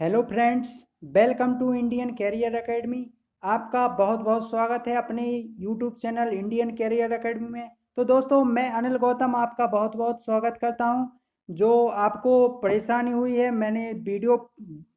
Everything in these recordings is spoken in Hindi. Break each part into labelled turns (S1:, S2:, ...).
S1: Hello friends, welcome to Indian career academy. आपका बहुत बहुत स्वागत है अपने YouTube channel Indian career academy में। तो दोस्तों, मैं अनिल गौतम आपका बहुत बहुत स्वागत करता हूं। जो आपको परेशानी हुई है, मैंने वीडियो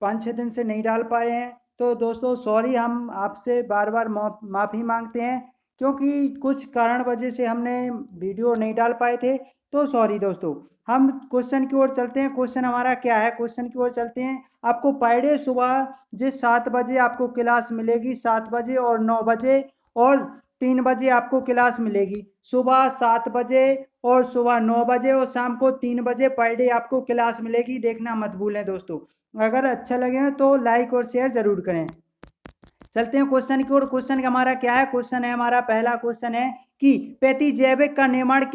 S1: 5-6 दिन से नहीं डाल पाए हैं, तो दोस्तों सॉरी, हम आपसे बार बार माफ़ी मांगते हैं, क्योंकि कुछ कारण वजह से हमने वीडियो नहीं डाल पाए थे। तो सॉरी दोस्तों। हम क्वेश्चन की ओर चलते हैं। क्वेश्चन हमारा क्या है, क्वेश्चन की ओर चलते हैं। आपको पर डे सुबह जो 7 बजे आपको क्लास मिलेगी, 7 बजे और 9 बजे और 3 बजे आपको क्लास मिलेगी। सुबह 7 बजे और सुबह 9 बजे और शाम को 3 बजे पर डे आपको क्लास मिलेगी। देखना मत भूलें दोस्तों। अगर अच्छा लगे तो लाइक और शेयर जरूर करें। चलते हैं क्वेश्चन की ओर। क्वेश्चन का हमारा क्या है, क्वेश्चन है हमारा पहला क्वेश्चन है कि प्रतिजैविक का निर्माण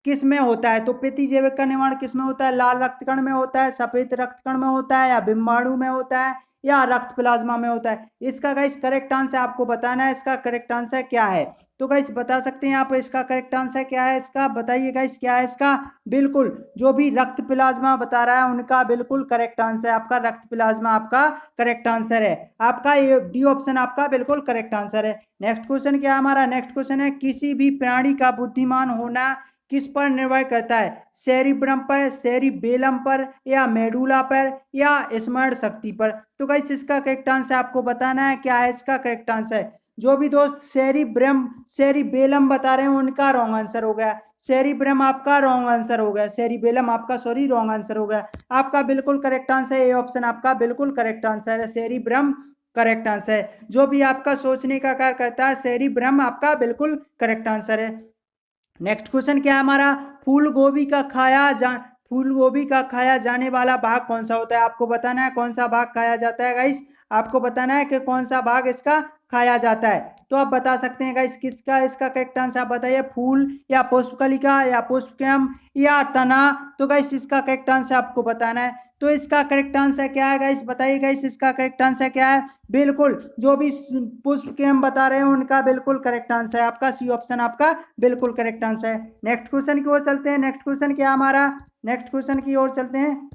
S1: किस में होता है। तो प्रतिजैविक का निर्माण किस में होता है? लाल रक्तकण में होता है, सफेद रक्तकण में होता है, या बिम्बाणु में होता है, या रक्त प्लाज्मा में होता है। इसका गाइस करेक्ट आंसर आपको बताना है। इसका करेक्ट आंसर क्या है? तो गाइस बता सकते हैं आप इसका करेक्ट आंसर क्या है? इसका बताइए गाइस, क्या है इसका? बिल्कुल, जो भी रक्त प्लाज्मा बता रहा है उनका बिल्कुल करेक्ट आंसर है। आपका रक्त प्लाज्मा आपका करेक्ट आंसर है। आपका ये डी ऑप्शन आपका बिल्कुल करेक्ट आंसर है। नेक्स्ट क्वेश्चन क्या है हमारा? नेक्स्ट क्वेश्चन है किसी भी प्राणी का बुद्धिमान होना किस पर निर्भर करता है? सेरिब्रम पर, सेरिबेलम पर, या मेडुला पर, या स्मरण शक्ति पर। तो गाइस इसका करेक्ट आंसर आपको बताना है। क्या है इसका करेक्ट आंसर? जो भी दोस्त सेरिब्रम सेरिबेलम बता रहे हैं उनका रॉन्ग आंसर हो गया। सेरिब्रम आपका रॉन्ग आंसर हो गया, सेरिबेलम आपका सॉरी रॉन्ग आंसर हो गया। आपका बिल्कुल करेक्ट आंसर ए ऑप्शन आपका बिल्कुल करेक्ट आंसर है, सेरिब्रम करेक्ट आंसर है। जो भी आपका सोचने का कार्य करता है, सेरिब्रम आपका बिल्कुल करेक्ट आंसर है। नेक्स्ट क्वेश्चन क्या है हमारा? फूल गोभी का फूल गोभी का खाया जाने वाला भाग कौन सा होता है? आपको बताना है कौन सा भाग खाया जाता है गाइस। आपको बताना है कि कौन सा भाग इसका खाया जाता है। तो आप बता सकते हैं गाइस किसका इसका करेक्ट आंसर आप बताइए। फूल, या पुष्पकलिका, या पुष्पक्रम, या तना। तो गाइस इसका करेक्ट आंसर आपको बताना है। तो इसका करेक्ट आंसर क्या है गाइस? बताइए गाइस इसका करेक्ट आंसर क्या है? बिल्कुल, जो भी पुष्प के हम बता रहे हैं उनका बिल्कुल करेक्ट आंसर है। आपका सी ऑप्शन आपका बिल्कुल करेक्ट आंसर है। नेक्स्ट क्वेश्चन की ओर चलते हैं। नेक्स्ट क्वेश्चन क्या हमारा? नेक्स्ट क्वेश्चन की ओर चलते हैं।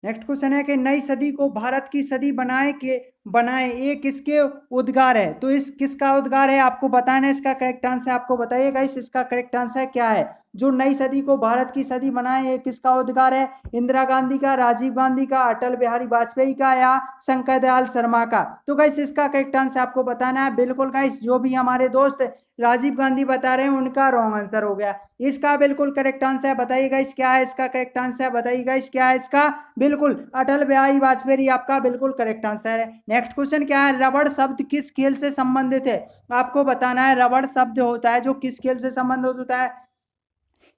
S1: नेक्स्ट क्वेश्चन है कि नई सदी को भारत की सदी बनाए ये किसके उद्गार है? तो इस किसका उद्गार है आपको बताना है। इसका करेक्ट आंसर आपको बताइएगा इसका करेक्ट आंसर क्या है? जो नई सदी को भारत की सदी बनाए ये किसका उद्गार है? इंदिरा गांधी का, राजीव गांधी का, अटल बिहारी वाजपेयी का, या शंकर दयाल शर्मा का। तो गाइस इसका करेक्ट आंसर आपको बताना है। बिल्कुल गाइस, जो भी हमारे दोस्त राजीव गांधी बता रहे हैं उनका रॉन्ग आंसर हो गया। इसका बिल्कुल करेक्ट आंसर बताइएगा इस क्या है? इसका करेक्ट आंसर बताइएगा इस क्या है? इसका बिल्कुल अटल बिहारी वाजपेयी आपका बिल्कुल करेक्ट आंसर है। नेक्स्ट क्वेश्चन क्या है? रबड़ शब्द किस खेल से संबंधित है? आपको बताना है। रबड़ शब्द होता है जो किस खेल से संबंधित होता है?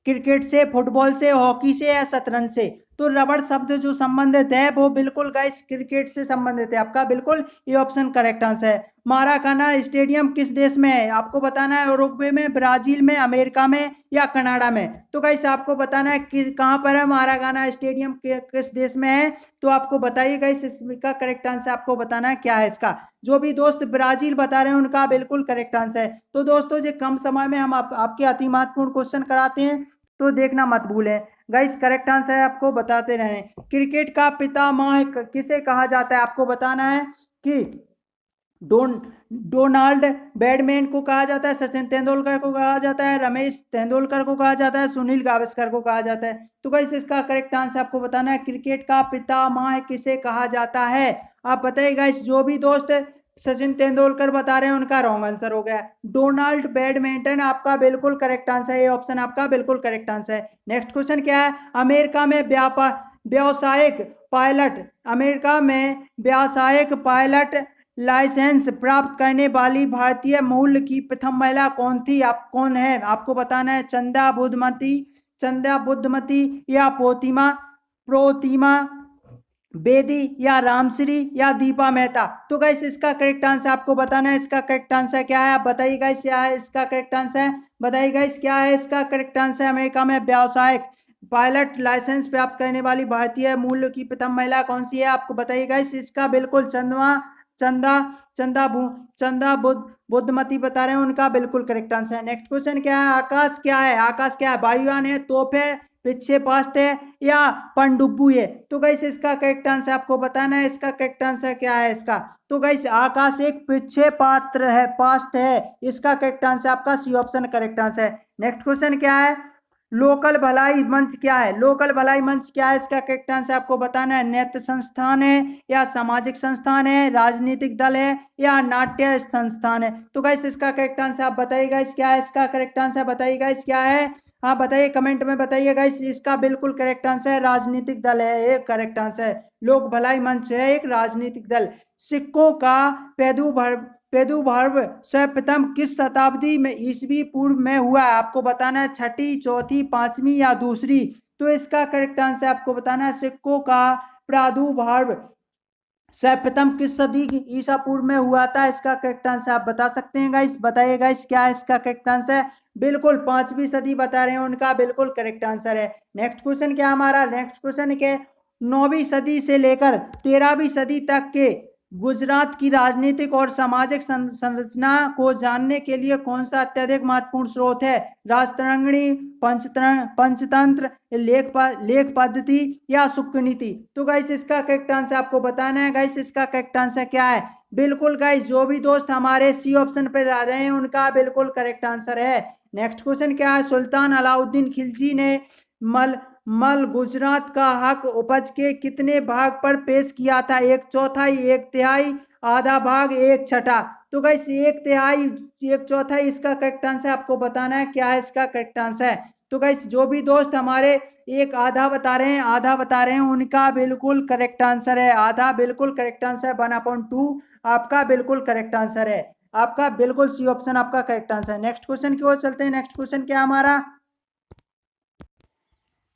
S1: क्रिकेट से, फुटबॉल से, हॉकी से, या शतरंज से। तो रबड़ शब्द जो संबंधित है वो बिल्कुल गाइस क्रिकेट से संबंधित है। आपका बिल्कुल ये ऑप्शन करेक्ट आंसर है। माराकाना स्टेडियम किस देश में है? आपको बताना है। उरुग्वे में, ब्राजील में, अमेरिका में, या कनाडा में। तो गाइस आपको बताना है कि कहाँ पर है माराकाना स्टेडियम, किस देश में है। तो आपको बताइएगा इसका करेक्ट आंसर आपको बताना है। क्या है इसका? जो भी दोस्त ब्राजील बता रहे हैं उनका बिल्कुल करेक्ट आंसर है। तो दोस्तों जो कम समय में हम आपके अति महत्वपूर्ण क्वेश्चन कराते हैं, तो देखना मत भूलें। गाइस करेक्ट आंसर है आपको बताते रहें। क्रिकेट का पितामह किसे कहा जाता है? आपको बताना है कि डोन डोनाल्ड बैडमैन को कहा जाता है, सचिन तेंदुलकर को कहा जाता है, रमेश तेंदुलकर को कहा जाता है, सुनील गावस्कर को कहा जाता है। तो गाइस इसका करेक्ट आंसर आपको बताना है। क्रिकेट का पितामह किसे कहा जाता है? आप बताइए गाइस। जो भी दोस्त सचिन तेंदुलकर बता रहे हैं उनका रॉन्ग आंसर हो गया। डोनाल्ड बैडमिंटन आपका बिल्कुल करेक्ट आंसर है। ये ऑप्शन आपका बिल्कुल करेक्ट आंसर है। नेक्स्ट क्वेश्चन क्या है? अमेरिका में व्यावसायिक पायलट अमेरिका में व्यावसायिक पायलट लाइसेंस प्राप्त करने वाली भारतीय मूल की प्रथम महिला कौन थी? आप कौन है आपको बताना है। चंदा बुद्धमती, या प्रोतिमा बेदी, या रामश्री, या दीपा मेहता। तो गाइस इसका करेक्ट आंसर आपको बताना है। इसका करेक्ट आंसर क्या है? आप बताइए गाइस क्या है इसका करेक्ट आंसर? बताइए गाइस क्या है इसका करेक्ट आंसर? अमेरिका में व्यावसायिक पायलट लाइसेंस प्राप्त करने वाली भारतीय मूल की प्रथम महिला कौन सी है? आपको बताइए गाइस इसका बिल्कुल चंदा चंदा चंदा बुद्धमती बता रहे हैं उनका बिल्कुल करेक्ट आंसर है। नेक्स्ट क्वेश्चन क्या है? आकाश क्या है? आकाश क्या है? वायुयान है, तोप है, पीछे पास्ट है या पनडुब्बी है। तो गाइस इसका करेक्ट आंसर आपको बताना है, इसका करेक्ट आंसर क्या है इसका। तो गाइस आकाश एक पीछे पात्र है, पास्ट है, इसका करेक्ट आंसर आपका सी ऑप्शन करेक्ट आंसर है। नेक्स्ट क्वेश्चन क्या है, लोकल भलाई मंच क्या है, लोकल भलाई मंच क्या है, इसका करेक्ट आंसर आपको बताना है। नृत्य संस्थान है या सामाजिक संस्थान है, राजनीतिक दल है या नाट्य संस्थान है। तो गाइस इसका करेक्ट आंसर आप बताइएगा, इस क्या है इसका करेक्ट आंसर बताइएगा, इस क्या है, हाँ बताइए कमेंट में बताइएगा। इसका बिल्कुल करेक्ट आंसर है राजनीतिक दल है, एक करेक्ट आंसर है। लोक भलाई मंच है एक राजनीतिक दल। सिक्कों का प्रादुर्भाव सर्वप्रथम किस शताब्दी में ईसवी पूर्व में हुआ है, आपको बताना है छठी, चौथी, पांचवी या दूसरी। तो इसका करेक्ट आंसर आपको बताना है सिक्कों का प्रादुर्भाव सर्वप्रथम किस सदी की ईसा पूर्व में हुआ था, इसका करेक्ट आंसर आप बता सकते हैं गाइस, बताइए गाइस क्या है इसका करेक्ट आंसर। बिल्कुल 5वीं सदी बता रहे हैं, उनका बिल्कुल करेक्ट आंसर है। नेक्स्ट क्वेश्चन क्या हमारा, नेक्स्ट क्वेश्चन के 9वीं सदी से लेकर 13वीं सदी तक के गुजरात की राजनीतिक और सामाजिक संरचना को जानने के लिए कौन सा अत्यधिक महत्वपूर्ण स्रोत है, राजतरंगिणी, पंचतंत्र, लेख पद्धति या शुक्र नीति। तो गाइस इसका करेक्ट आंसर आपको बताना है गाइस, इसका करेक्ट आंसर क्या है। बिल्कुल गाइस जो भी दोस्त हमारे सी ऑप्शन पे जा रहे हैं उनका बिल्कुल करेक्ट आंसर है। नेक्स्ट क्वेश्चन क्या है, सुल्तान अलाउद्दीन खिलजी ने मल मल गुजरात का हक उपज के कितने भाग पर पेश किया था, एक चौथाई, एक तिहाई, आधा भाग, एक छठा। तो गाइस एक तिहाई, एक चौथाई, इसका करेक्ट आंसर आपको बताना है क्या है इसका करेक्ट आंसर है। तो गाइस जो भी दोस्त हमारे एक आधा बता रहे हैं, आधा बता रहे हैं, उनका बिल्कुल करेक्ट आंसर है आधा, बिल्कुल करेक्ट आंसर 1/2 आपका बिल्कुल करेक्ट आंसर है, आपका बिल्कुल सी ऑप्शन आपका करेक्ट आंसर है। नेक्स्ट क्वेश्चन की ओर चलते हैं। नेक्स्ट क्वेश्चन क्या हमारा,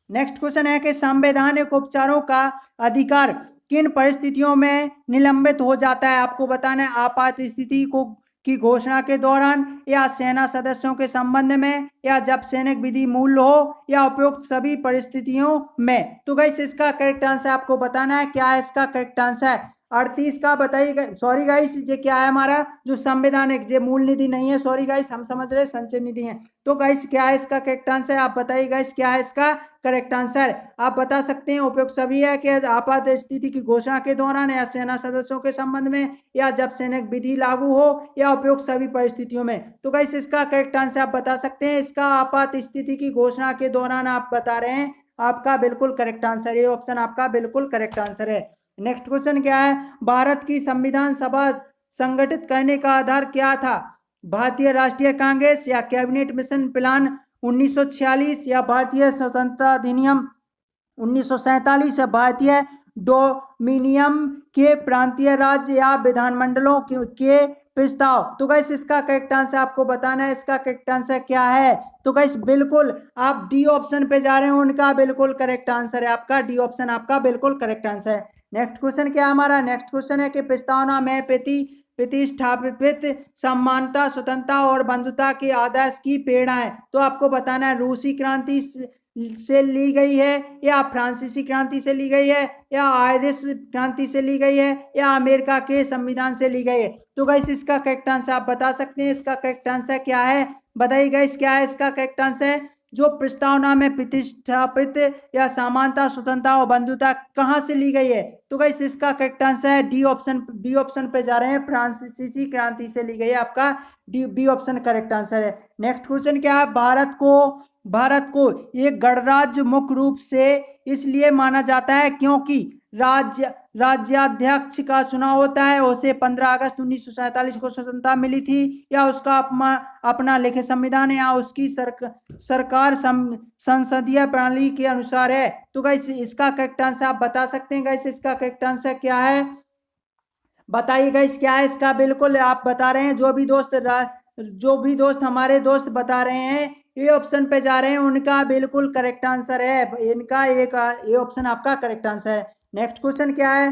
S1: नेक्स्ट क्वेश्चन है कि संवैधानिक उपचारों का अधिकार किन परिस्थितियों में निलंबित हो जाता है, आपको बताना है आपात स्थिति को की घोषणा के दौरान या सेना सदस्यों के संबंध में या जब सैनिक विधि मूल्य हो या उपयुक्त सभी परिस्थितियों में। तो गाइस इसका करेक्ट आंसर आपको बताना है क्या है इसका करेक्ट आंसर। 38 का बताइए, सॉरी गाइस ये क्या है हमारा जो संवैधानिक, ये मूल निधि नहीं है, सॉरी गाइस हम समझ रहे संचय निधि है। तो गाइस क्या है इसका करेक्ट आंसर, आप बताइए गाइस क्या है इसका करेक्ट आंसर। आप बता सकते हैं उपयुक्त सभी है कि आपात स्थिति की घोषणा के दौरान या सेना सदस्यों के संबंध में या जब सैनिक विधि लागू हो या उपयुक्त सभी परिस्थितियों में। तो गाइस इसका करेक्ट आंसर आप बता सकते हैं, इसका आपात स्थिति की घोषणा के दौरान आप बता रहे हैं, आपका बिल्कुल करेक्ट आंसर, ये ऑप्शन आपका बिल्कुल करेक्ट आंसर है। नेक्स्ट क्वेश्चन क्या है, भारत की संविधान सभा संगठित करने का आधार क्या था, भारतीय राष्ट्रीय कांग्रेस या कैबिनेट मिशन प्लान 1946 या भारतीय स्वतंत्रता अधिनियम 1947 या भारतीय डोमिनियम के प्रांतीय राज्य या विधानमंडलों के प्रस्ताव। तो गाइस इसका करेक्ट आंसर आपको बताना है, इसका करेक्ट आंसर क्या है। तो गाइस बिल्कुल आप डी ऑप्शन पे जा रहे हैं, उनका बिल्कुल करेक्ट आंसर है, आपका डी ऑप्शन आपका बिल्कुल करेक्ट आंसर है। नेक्स्ट क्वेश्चन क्या हमारा, नेक्स्ट क्वेश्चन है कि प्रस्तावना में प्रतिष्ठापित समानता, स्वतंत्रता और बंधुता के आदर्श की प्रेरणा है। तो आपको बताना है रूसी क्रांति से ली गई है या फ्रांसीसी क्रांति से ली गई है या आयरिश क्रांति से ली गई है या अमेरिका के संविधान से ली गई है। तो गाइस इसका करेक्ट आंसर आप बता सकते हैं, इसका करेक्ट आंसर क्या है, बताइए गाइस क्या है इसका करेक्ट आंसर। जो प्रस्तावना में प्रतिष्ठापित या समानता, स्वतंत्रता और बंधुता कहां से ली गई है, तो गाइस इसका करेक्ट आंसर है डी ऑप्शन, बी ऑप्शन पे जा रहे हैं, फ्रांसीसी क्रांति से ली गई है, आपका D B option correct answer है। नेक्स्ट क्वेश्चन क्या है, भारत को एक गणराज्य मुख्य रूप से इसलिए माना जाता है क्योंकि राज्याध्यक्ष का चुनाव होता है, उसे 15 अगस्त 1947 को स्वतंत्रता मिली थी या उसका अपना लिखित संविधान या उसकी सरकार संसदीय प्रणाली के अनुसार है। तो गाइस इसका करेक्ट आंसर आप बता सकते हैं, गाइस इसका करेक्ट आंसर क्या है, बताइए गाइस क्या है इसका, बिल्कुल आप बता रहे हैं, जो भी दोस्त हमारे दोस्त बता रहे हैं ये ऑप्शन पे जा रहे हैं, उनका बिल्कुल करेक्ट आंसर है, इनका एक ये ऑप्शन आपका करेक्ट आंसर है। नेक्स्ट क्वेश्चन क्या है,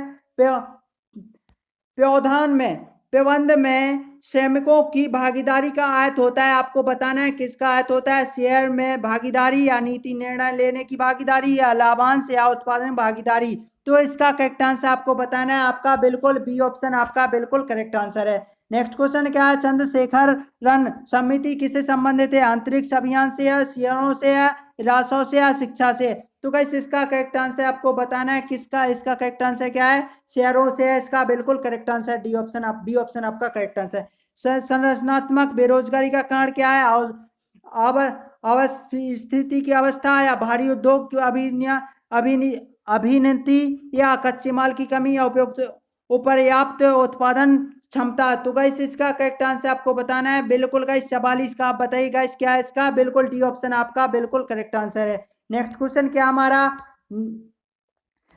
S1: प्रबंध में श्रमिकों की भागीदारी का आयत होता है, आपको बताना है किसका आयत होता है, शेयर में भागीदारी या नीति निर्णय लेने की भागीदारी या लाभांश या उत्पादन भागीदारी। तो इसका करेक्ट आंसर आपको बताना है, आपका बिल्कुल बी ऑप्शन आपका बिल्कुल करेक्ट आंसर है। नेक्स्ट क्वेश्चन क्या है, चंद्रशेखर रन समिति किससे संबंधित है, अंतरिक्ष अभियान से या शेयरों से रासों से या शिक्षा से। तो गाइस इसका करेक्ट आंसर आपको बताना है किसका, इसका करेक्ट आंसर क्या है, शेयरों से है इसका बिल्कुल करेक्ट आंसर, डी ऑप्शन, आप बी ऑप्शन आपका करेक्ट आंसर। संरचनात्मक बेरोजगारी का कारण क्या है, अब स्थिति की अवस्था या भारी उद्योग की अभिनति या कच्चे माल की कमी या उपयुक्त अपर्याप्त उत्पादन क्षमता। तो गाइस इसका करेक्ट आंसर आपको बताना है बिल्कुल गाइस 44 का। आप बताइए गाइस क्या है इसका, बिल्कुल डी ऑप्शन आपका बिल्कुल करेक्ट आंसर है। नेक्स्ट क्वेश्चन क्या हमारा,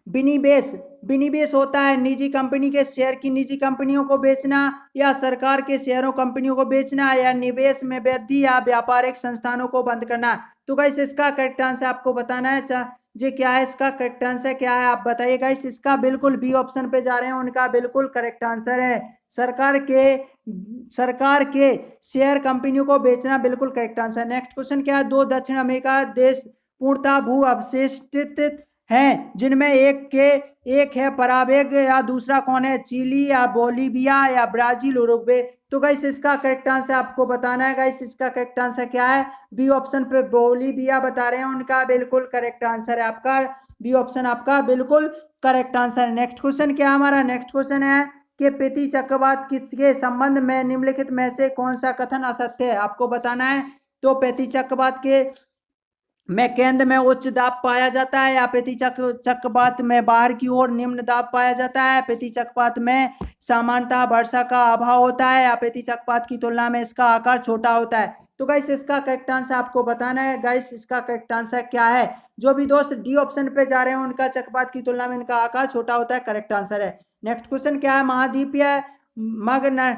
S1: विनिवेश। विनिवेश होता है निजी कंपनी के शेयर की निजी कंपनियों को बेचना, या सरकार के शेयरों कंपनियों को बेचना, या निवेश में वृद्धि या व्यापारिक संस्थानों को बंद करना। तो गाइस इसका करेक्ट आंसर आपको बताना है जी क्या है, इसका करेक्ट आंसर क्या है आप बताइए गाइस। इसका बिल्कुल बी ऑप्शन पे जा रहे हैं, उनका बिल्कुल करेक्ट आंसर है सरकार के शेयर कंपनियों को बेचना, बिल्कुल करेक्ट आंसर। नेक्स्ट क्वेश्चन क्या है, दो दक्षिण अमेरिका देश पूर्णतः भू अवशेषित हैं जिनमें एक है पराग्वे या दूसरा कौन है, चिली या बोलीविया या ब्राजील उरुग्वे। तो गाइस इसका करेक्ट आंसर आपको बताना है गाइस, इसका करेक्ट आंसर क्या है, बी ऑप्शन पे बोलीविया बता रहे हैं, उनका बिल्कुल करेक्ट आंसर है आपका बी ऑप्शन आपका बिल्कुल करेक्ट आंसर है। नेक्स्ट क्वेश्चन क्या हमारा, नेक्स्ट क्वेश्चन है कि पेटी चक्रवात किसके संबंध में निम्नलिखित में से कौन सा कथन असत्य है, आपको बताना है। तो पेटी चक्रवात के में केंद्र में उच्च दाब पाया जाता है, या पेटी चक्रवात में बाहर की ओर निम्न दाब पाया जाता है, पेटी चक्रवात में सामान्यतः वर्षा का अभाव होता है, या पेटी चक्रवात की तुलना में इसका आकार छोटा होता है। तो गाइस इसका करेक्ट आंसर आपको बताना है गाइस, इसका करेक्ट आंसर क्या है। जो भी दोस्त डी ऑप्शन पे जा रहे हैं उनका चक्रवात की तुलना में इनका आकार छोटा होता है, करेक्ट आंसर है। नेक्स्ट क्वेश्चन क्या है, महाद्वीपीय मग्न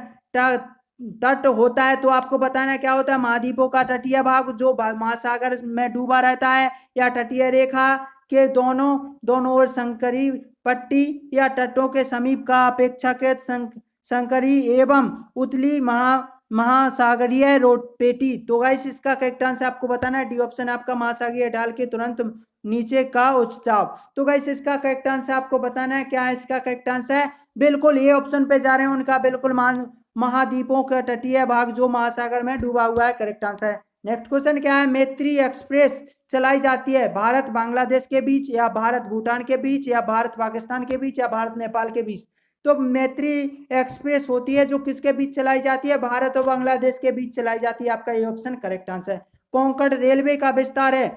S1: तट होता है, तो आपको बताना है क्या होता है, महाद्वीपों का तटीय भाग जो महासागर में डूबा रहता है, या तटीय रेखा के दोनों ओर संकरी पट्टी, या तटों के समीप का अपेक्षाकृत संकरी एवं उतली महासागरीय पेटी। तो गाइस इसका करेक्ट आंसर आपको बताना है, डी ऑप्शन आपका महासागरीय ढाल के तुरंत नीचे का उच्चताप। तो गाइस इसका करेक्ट आंसर आपको बताना है क्या है, इसका करेक्ट आंसर है बिल्कुल ए ऑप्शन पे जा रहे हैं, उनका बिल्कुल महाद्वीपों का तटीय भाग जो महासागर में डूबा हुआ है, करेक्ट आंसर है। नेक्स्ट क्वेश्चन क्या है, मैत्री एक्सप्रेस चलाई जाती है भारत बांग्लादेश के बीच, या भारत भूटान के बीच, या भारत पाकिस्तान के बीच, या भारत नेपाल के बीच। तो मैत्री एक्सप्रेस होती है जो किसके बीच चलाई जाती है, भारत और बांग्लादेश के बीच चलाई जाती है, आपका ये ऑप्शन करेक्ट आंसर है। कोंकण रेलवे का विस्तार है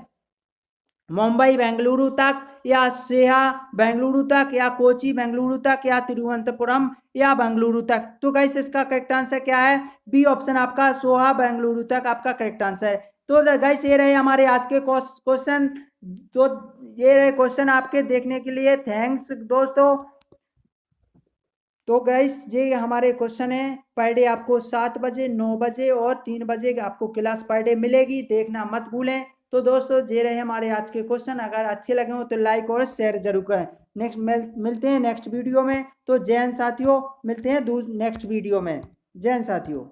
S1: मुंबई बेंगलुरु तक, या सेहा बेंगलुरु तक, या कोची बेंगलुरु तक, या तिरुवनंतपुरम या बेंगलुरु तक। तो गाइस इसका करेक्ट आंसर क्या है, बी ऑप्शन आपका सोहा बेंगलुरु तक आपका करेक्ट आंसर है। तो गाइस ये रहे हमारे आज के क्वेश्चन, तो ये रहे क्वेश्चन आपके देखने के लिए थैंक्स दोस्तों। तो गाइस ये हमारे क्वेश्चन है, पर डे आपको 7 बजे 9 बजे और 3 बजे आपको क्लास पर डे मिलेगी, देखना मत भूलें। तो दोस्तों ये रहे हमारे आज के क्वेश्चन, अगर अच्छे लगे हो तो लाइक और शेयर जरूर करें। नेक्स्ट मिलते हैं नेक्स्ट वीडियो में। तो जय हिंद साथियों, मिलते हैं नेक्स्ट वीडियो में। जय हिंद साथियों।